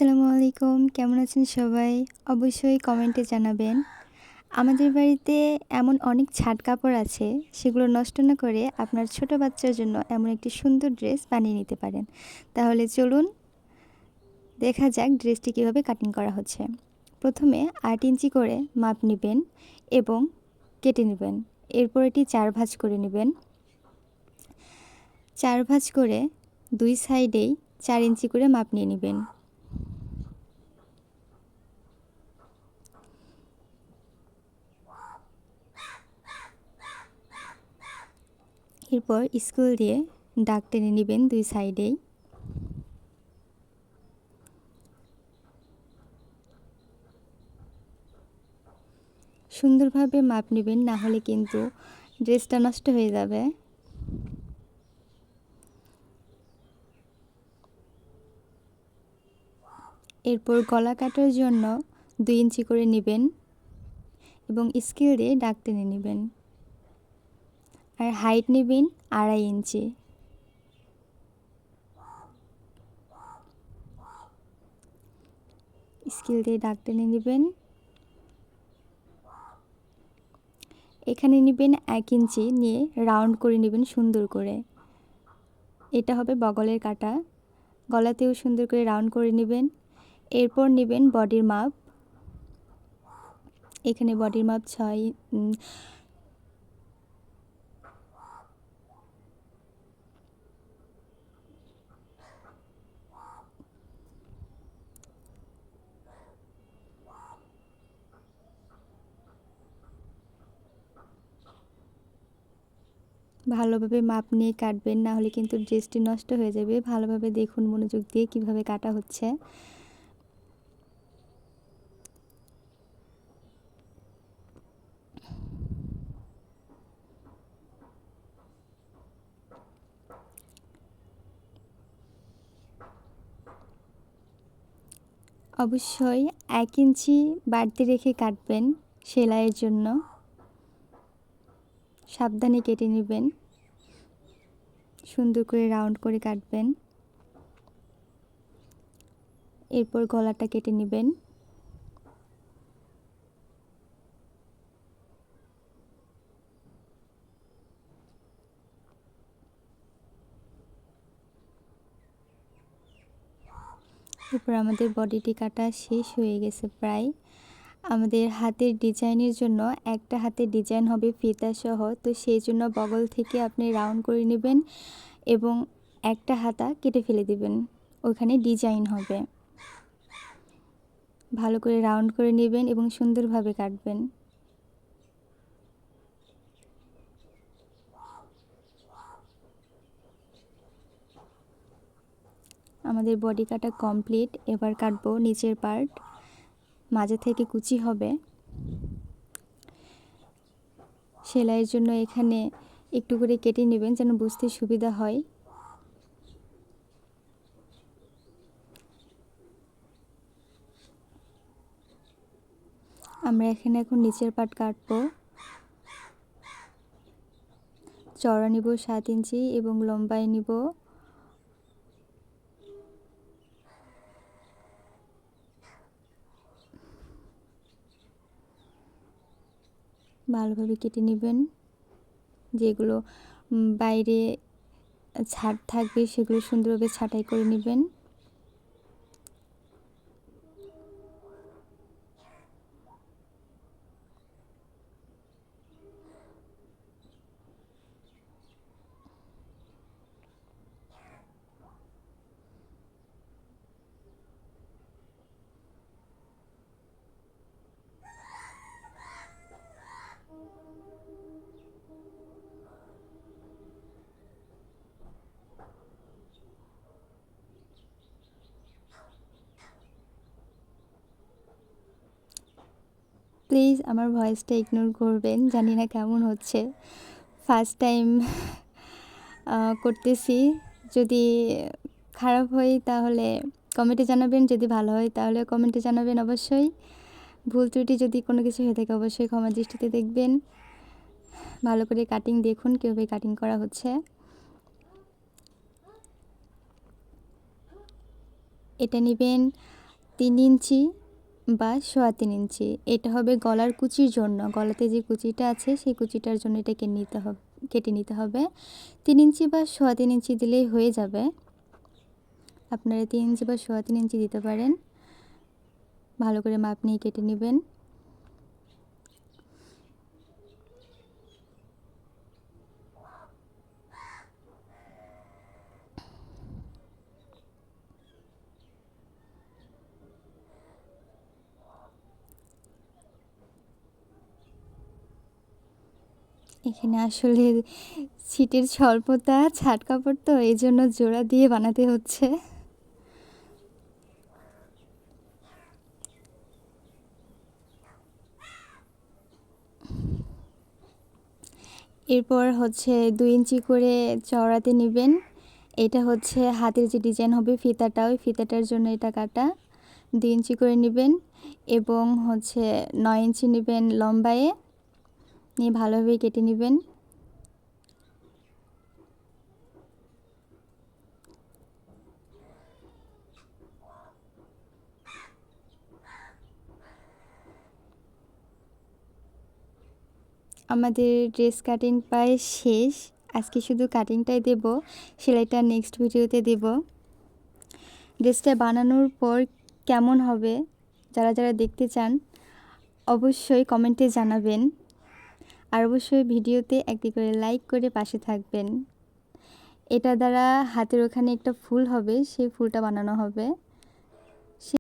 আসসালামু আলাইকুম। কেমন আছেন সবাই? অবশ্যই কমেন্টে জানাবেন। আমাদের বাড়িতে এমন অনেক ছাদ কাপড় আছে, সেগুলো নষ্ট না করে আপনার ছোট বাচ্চার জন্য এমন একটি সুন্দর ড্রেস বানিয়ে নিতে পারেন। তাহলে চলুন দেখা যাক ড্রেসটি কীভাবে কাটিং করা হচ্ছে। প্রথমে ৮ ইঞ্চি করে মাপ নেবেন এবং কেটে নেবেন। এরপর এটি ৪ ভাঁজ করে নেবেন। ৪ ভাঁজ করে ২ সাইডেই ৪ ইঞ্চি করে মাপ নিয়ে নেবেন। এরপর স্কেল দিয়ে দাগ টেনে নেবেন ২ সাইডেই। সুন্দরভাবে মাপ নেবেন, না হলে কিন্তু ড্রেসটা নষ্ট হয়ে যাবে। এরপর গলা কাটার জন্য ২ ইঞ্চি করে নেবেন এবং স্কেল দিয়ে দাগ টেনে নেবেন। আর হাইট নেবেন ২.৫ ইঞ্চি। স্কেল দিয়ে দাগ টেনে নেবেন। এখানে নেবেন ১ ইঞ্চি নিয়ে রাউন্ড করে নেবেন সুন্দর করে। এটা হবে বগলের কাটা। গলাতেও সুন্দর করে রাউন্ড করে নেবেন। এরপর নেবেন বডির মাপ। এখানে বডির মাপ ৬। ভালোভাবে মাপ নিয়ে কাটবেন, না হলে কিন্তু ড্রেসটি নষ্ট হয়ে যাবে। ভালোভাবে দেখুন মনোযোগ দিয়ে কিভাবে কাটা হচ্ছে। অবশ্যই ১ ইঞ্চি বাড়তি রেখে কাটবেন সেলাইয়ের জন্য। সাবধানে কেটে নেবেন। সুন্দর করে রাউন্ড করে কাটবেন। এরপর গলাটা কেটে নেবেন। এরপর আমাদের বডিটি কাটা শেষ হয়ে গেছে প্রায়। আমাদের হাতের ডিজাইনের জন্য একটা হাতের ডিজাইন হবে ফিতা সহ, তো সেই জন্য বগল থেকে আপনি রাউন্ড করে নেবেন এবং একটা হাতা কেটে ফেলে দিবেন, ওখানে ডিজাইন হবে। ভালো করে রাউন্ড করে নেবেন এবং সুন্দরভাবে কাটবেন। আমাদের বডি কাটা কমপ্লিট। এবার কাটবো নিচের পার্ট। মাঝে থেকে কুচি হবে। সেলাইয়ের জন্য এখানে একটু করে কেটে নেবেন যেন বুঝতে সুবিধা হয়। আমরা এখানে এখন নিচের পার্ট কাটবো। চওড়া নিব ৭ ইঞ্চি এবং লম্বায় নিব ভালোভাবে কেটে নেবেন। যেগুলো বাইরে ছাড় থাকবে সেগুলো সুন্দরভাবে ছাঁটাই করে নেবেন। প্লিজ আমার ভয়েসটা ইগনোর করবেন, জানি না কেমন হচ্ছে। ফার্স্ট টাইম করতেছি। যদি খারাপ হয় তাহলে কমেন্টে জানাবেন, যদি ভালো হয় তাহলে কমেন্টে জানাবেন অবশ্যই। ভুল ত্রুটি যদি কোনো কিছু হয়ে থাকে অবশ্যই ক্ষমা দৃষ্টিতে দেখবেন। ভালো করে কাটিং দেখুন কীভাবে কাটিং করা হচ্ছে। এটা নেবেন 3 ইঞ্চি বা 3.25 ইঞ্চি। এটা হবে গলার কুচির জন্য, গলাতে যে কুচিটা আছে সেই কুচিটার জন্য এটা কেটে নিতে হবে। 3 ইঞ্চি বা 3.25 ইঞ্চি দিলেই হয়ে যাবে। আপনারা 3 ইঞ্চি বা 3.25 ইঞ্চি দিতে পারেন। ভালো করে মাপ নিয়ে কেটে নেবেন। এখানে আসলে ছিটের স্বল্পতা, ছাট কাপড় তো এই জন্য জোড়া দিয়ে বানাতে হচ্ছে। এরপর হচ্ছে 2 ইঞ্চি করে চওড়াতে নেবেন। এটা হচ্ছে হাতের যে ডিজাইন হবে ফিতাটা, ওই ফিতাটার জন্য এটা কাটা। 2 ইঞ্চি করে নেবেন এবং হচ্ছে 9 ইঞ্চি নেবেন লম্বায়ে, নিয়ে ভালোভাবে কেটে নেবেন। আমাদের ড্রেস কাটিং প্রায় শেষ। আজকে শুধু কাটিংটাই দেব, সেলাইটা নেক্সট ভিডিওতে দেব। ড্রেসটা বানানোর পর কেমন হবে যারা যারা দেখতে চান অবশ্যই কমেন্টে জানাবেন। আর অবশ্যই ভিডিওতে একটি করে লাইক করে পাশে থাকবেন। এটা দ্বারা হাতের ওখানে একটা ফুল হবে, সেই ফুলটা বানানো হবে।